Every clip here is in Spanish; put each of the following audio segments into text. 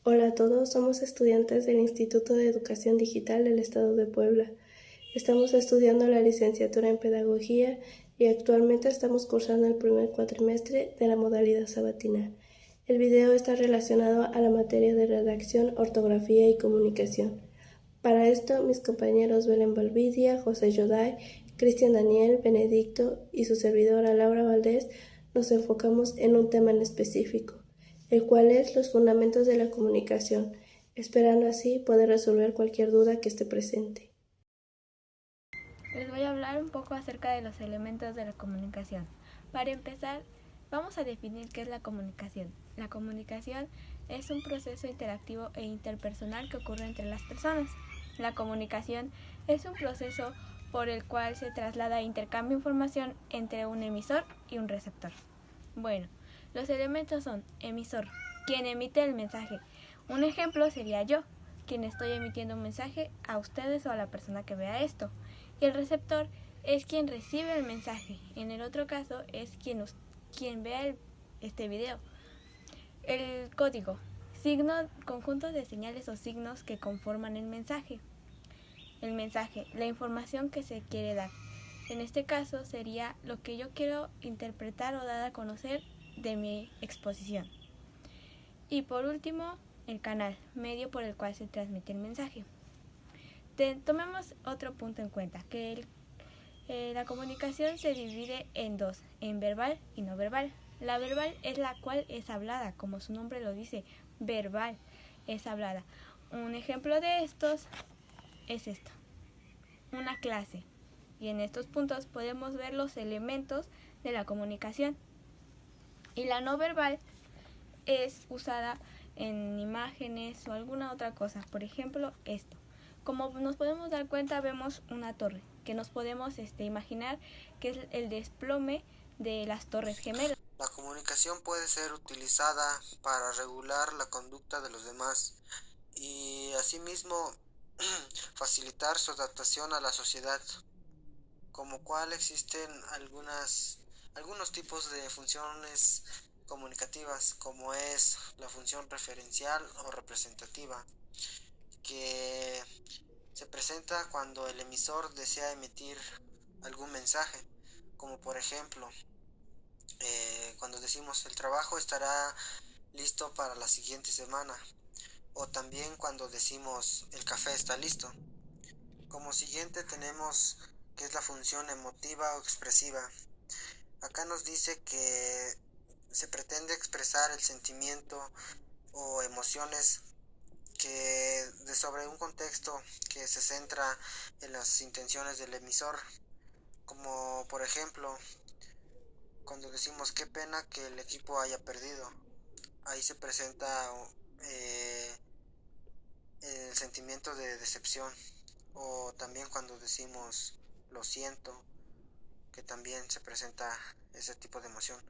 Hola a todos, somos estudiantes del Instituto de Educación Digital del Estado de Puebla. Estamos estudiando la licenciatura en Pedagogía y actualmente estamos cursando el primer cuatrimestre de la modalidad sabatina. El video está relacionado a la materia de redacción, ortografía y comunicación. Para esto, mis compañeros Belén Valvidia, José Yoday, Cristian Daniel, Benedicto y su servidora Laura Valdés nos enfocamos en un tema en específico, el cual es los fundamentos de la comunicación, esperando así poder resolver cualquier duda que esté presente. Les voy a hablar un poco acerca de los elementos de la comunicación. Para empezar, vamos a definir qué es la comunicación. La comunicación es un proceso interactivo e interpersonal que ocurre entre las personas. La comunicación es un proceso por el cual se traslada e intercambia información entre un emisor y un receptor. Bueno, los elementos son emisor, quien emite el mensaje. Un ejemplo sería yo, quien estoy emitiendo un mensaje a ustedes o a la persona que vea esto. Y el receptor es quien recibe el mensaje. En el otro caso es quien vea este video. El código. Signos, conjuntos de señales o signos que conforman el mensaje. El mensaje, la información que se quiere dar. En este caso sería lo que yo quiero interpretar o dar a conocer de mi exposición. Y por último, el canal, medio por el cual se transmite el mensaje. Tomemos otro punto en cuenta, que la comunicación se divide en dos, en verbal y no verbal. La verbal es la cual es hablada, como su nombre lo dice, verbal es hablada. Un ejemplo de estos es esto, una clase. Y en estos puntos podemos ver los elementos de la comunicación. Y la no verbal es usada en imágenes o alguna otra cosa. Por ejemplo, esto. Como nos podemos dar cuenta, vemos una torre, que nos podemos imaginar que es el desplome de las torres gemelas. La comunicación puede ser utilizada para regular la conducta de los demás y asimismo facilitar su adaptación a la sociedad, como cual existen algunos tipos de funciones comunicativas, como es la función referencial o representativa, que se presenta cuando el emisor desea emitir algún mensaje, como por ejemplo, cuando decimos el trabajo estará listo para la siguiente semana, o también cuando decimos el café está listo. Como siguiente tenemos que es la función emotiva o expresiva. Acá nos dice que se pretende expresar el sentimiento o emociones sobre un contexto que se centra en las intenciones del emisor, como por ejemplo cuando decimos qué pena que el equipo haya perdido. Ahí se presenta eh, el sentimiento de decepción, o también cuando decimos lo siento, que también se presenta ese tipo de emoción,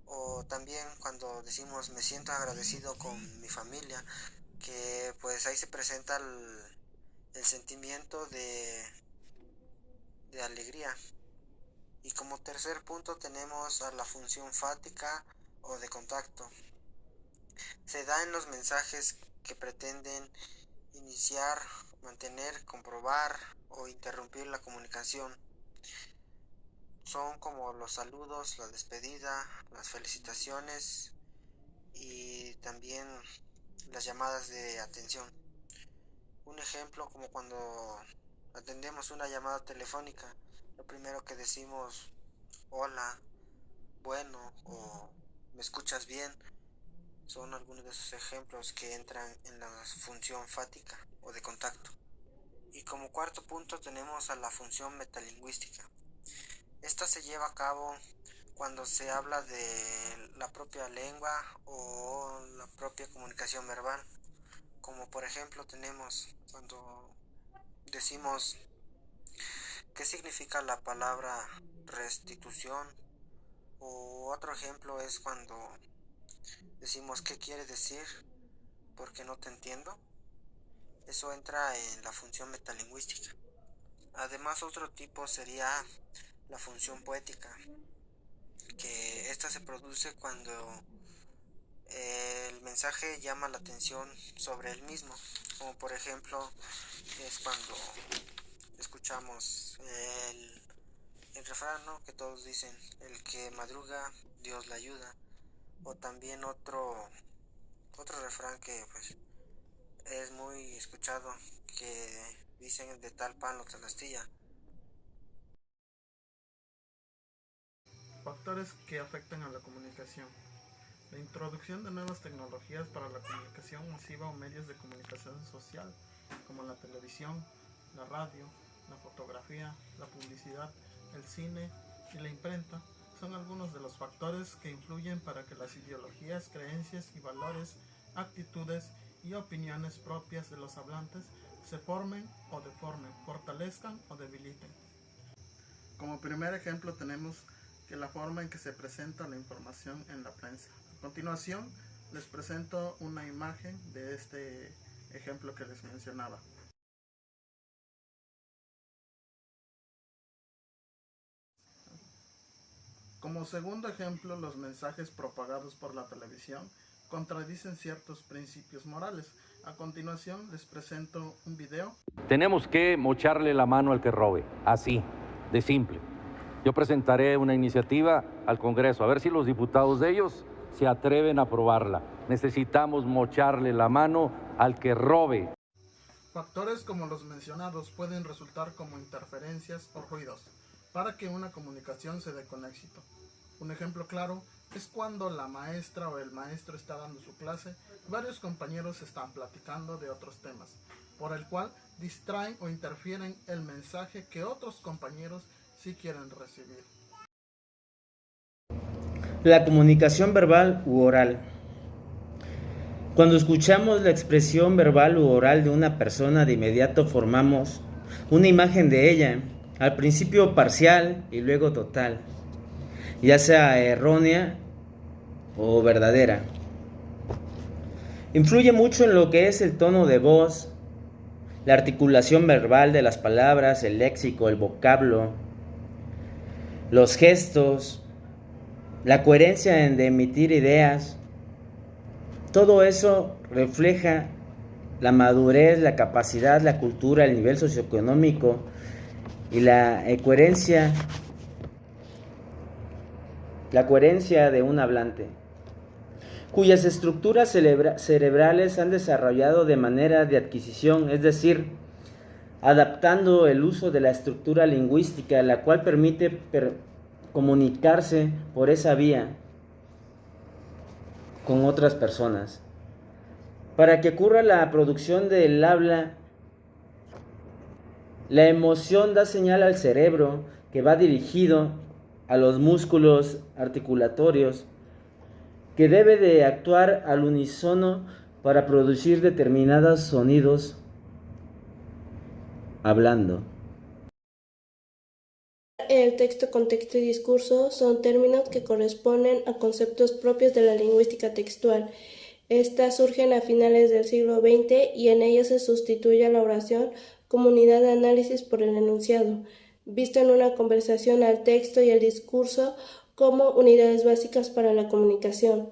o también cuando decimos me siento agradecido con mi familia, que pues ahí se presenta el sentimiento de alegría. Y como tercer punto tenemos a la función fática o de contacto. Se da en los mensajes que pretenden iniciar, mantener, comprobar o interrumpir la comunicación. Son como los saludos, la despedida, las felicitaciones y también las llamadas de atención. Un ejemplo como cuando atendemos una llamada telefónica, lo primero que decimos, hola, bueno o me escuchas bien, son algunos de esos ejemplos que entran en la función fática o de contacto. Y como cuarto punto tenemos a la función metalingüística. Esta se lleva a cabo cuando se habla de la propia lengua o la propia comunicación verbal. Como por ejemplo tenemos cuando decimos qué significa la palabra restitución, o otro ejemplo es cuando decimos qué quiere decir porque no te entiendo. Eso entra en la función metalingüística. Además, otro tipo sería la función poética, que esta se produce cuando el mensaje mensaje llama la atención sobre el mismo, como por ejemplo es cuando escuchamos el refrán, ¿no?, que todos dicen: el que madruga, Dios le ayuda. O también otro refrán que pues es muy escuchado, que dicen: de tal palo tal astilla. Factores que afectan a la comunicación. La introducción de nuevas tecnologías para la comunicación masiva o medios de comunicación social, como la televisión, la radio, la fotografía, la publicidad, el cine y la imprenta, son algunos de los factores que influyen para que las ideologías, creencias y valores, actitudes y opiniones propias de los hablantes se formen o deformen, fortalezcan o debiliten. Como primer ejemplo tenemos que la forma en que se presenta la información en la prensa. A continuación les presento una imagen de este ejemplo que les mencionaba. Como segundo ejemplo, los mensajes propagados por la televisión contradicen ciertos principios morales. A continuación les presento un video. Tenemos que mocharle la mano al que robe, así, de simple. Yo presentaré una iniciativa al Congreso, a ver si los diputados de ellos se atreven a aprobarla. Necesitamos mocharle la mano al que robe. Factores como los mencionados pueden resultar como interferencias o ruidos para que una comunicación se dé con éxito. Un ejemplo claro es cuando la maestra o el maestro está dando su clase y varios compañeros están platicando de otros temas, por el cual distraen o interfieren el mensaje que otros compañeros sí quieren recibir. La comunicación verbal u oral. Cuando escuchamos la expresión verbal u oral de una persona, de inmediato formamos una imagen de ella, al principio parcial y luego total, ya sea errónea o verdadera. Influye mucho en lo que es el tono de voz, la articulación verbal de las palabras, el léxico, el vocablo, los gestos, la coherencia en de emitir ideas. Todo eso refleja la madurez, la capacidad, la cultura, el nivel socioeconómico y la coherencia de un hablante, cuyas estructuras cerebrales han desarrollado de manera de adquisición, es decir, adaptando el uso de la estructura lingüística, la cual permite comunicarse por esa vía con otras personas. Para que ocurra la producción del habla, la emoción da señal al cerebro, que va dirigido a los músculos articulatorios, que debe de actuar al unísono para producir determinados sonidos hablando. El texto, contexto y discurso son términos que corresponden a conceptos propios de la lingüística textual. Estas surgen a finales del siglo XX y en ellas se sustituye a la oración como unidad de análisis por el enunciado, visto en una conversación al texto y el discurso como unidades básicas para la comunicación.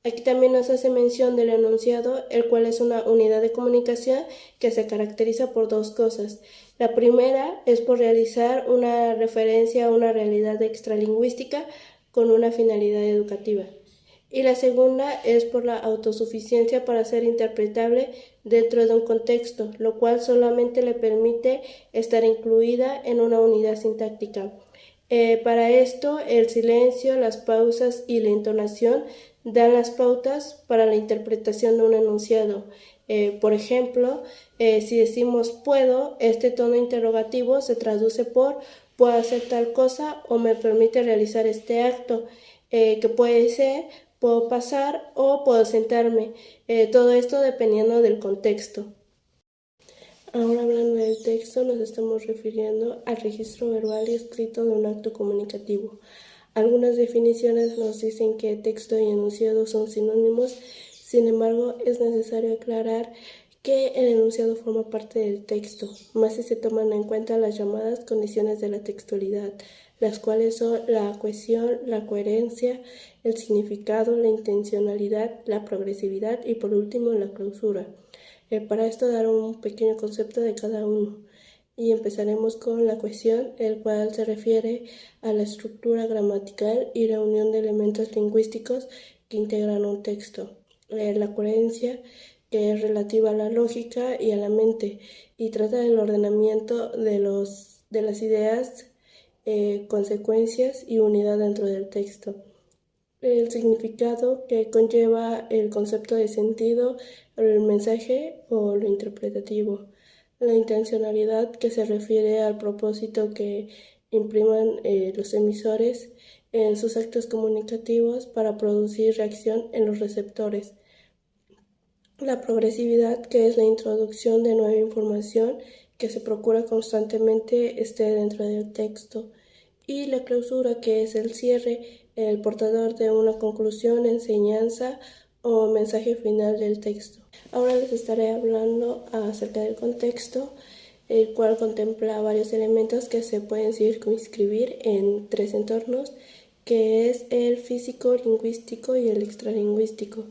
Aquí también nos hace mención del enunciado, el cual es una unidad de comunicación que se caracteriza por dos cosas. La primera es por realizar una referencia a una realidad extralingüística con una finalidad educativa. Y la segunda es por la autosuficiencia para ser interpretable dentro de un contexto, lo cual solamente le permite estar incluida en una unidad sintáctica. Para esto, el silencio, las pausas y la entonación dan las pautas para la interpretación de un enunciado. Por ejemplo, si decimos puedo, este tono interrogativo se traduce por puedo hacer tal cosa o me permite realizar este acto, que puede ser puedo pasar o puedo sentarme. Todo esto dependiendo del contexto. Ahora, hablando del texto, nos estamos refiriendo al registro verbal y escrito de un acto comunicativo. Algunas definiciones nos dicen que texto y enunciado son sinónimos, sin embargo, es necesario aclarar que el enunciado forma parte del texto, más si se toman en cuenta las llamadas condiciones de la textualidad, las cuales son la cohesión, la coherencia, el significado, la intencionalidad, la progresividad y por último la clausura. Para esto dar un pequeño concepto de cada uno. Y empezaremos con la cohesión, el cual se refiere a la estructura gramatical y la unión de elementos lingüísticos que integran un texto. La coherencia, que es relativa a la lógica y a la mente, y trata del ordenamiento de las ideas, consecuencias y unidad dentro del texto. El significado, que conlleva el concepto de sentido, el mensaje o lo interpretativo. La intencionalidad, que se refiere al propósito que impriman los emisores en sus actos comunicativos para producir reacción en los receptores. La progresividad, que es la introducción de nueva información que se procura constantemente esté dentro del texto. Y la clausura, que es el cierre, el portador de una conclusión, enseñanza o mensaje final del texto. Ahora les estaré hablando acerca del contexto, el cual contempla varios elementos que se pueden circunscribir en 3 entornos, que es el físico, lingüístico y el extralingüístico.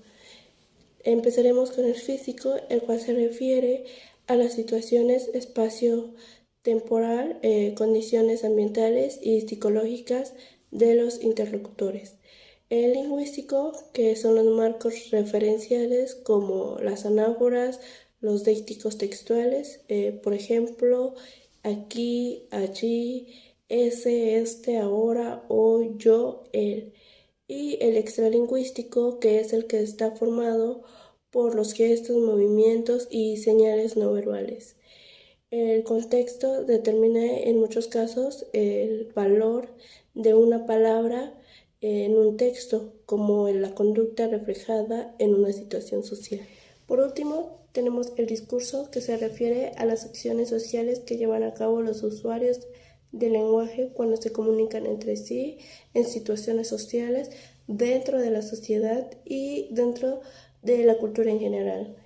Empezaremos con el físico, el cual se refiere a las situaciones espacio-temporal, condiciones ambientales y psicológicas de los interlocutores. El lingüístico, que son los marcos referenciales como las anáforas, los dícticos textuales, por ejemplo, aquí, allí, ese, este, ahora, hoy, yo, él. Y el extralingüístico, que es el que está formado por los gestos, movimientos y señales no verbales. El contexto determina en muchos casos el valor de una palabra en un texto, como en la conducta reflejada en una situación social. Por último, tenemos el discurso, que se refiere a las acciones sociales que llevan a cabo los usuarios del lenguaje cuando se comunican entre sí en situaciones sociales, dentro de la sociedad y dentro de la cultura en general.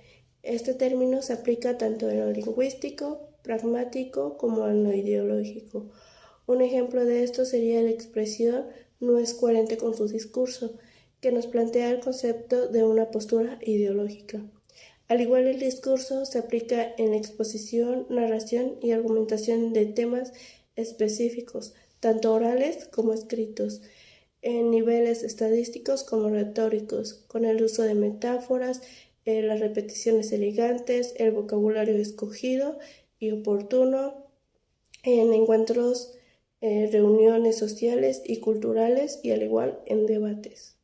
Este término se aplica tanto en lo lingüístico, pragmático, como en lo ideológico. Un ejemplo de esto sería la expresión "no es coherente con su discurso", que nos plantea el concepto de una postura ideológica. Al igual, el discurso se aplica en la exposición, narración y argumentación de temas específicos, tanto orales como escritos, en niveles estadísticos como retóricos, con el uso de metáforas, las repeticiones elegantes, el vocabulario escogido y oportuno, en encuentros, reuniones sociales y culturales y al igual en debates.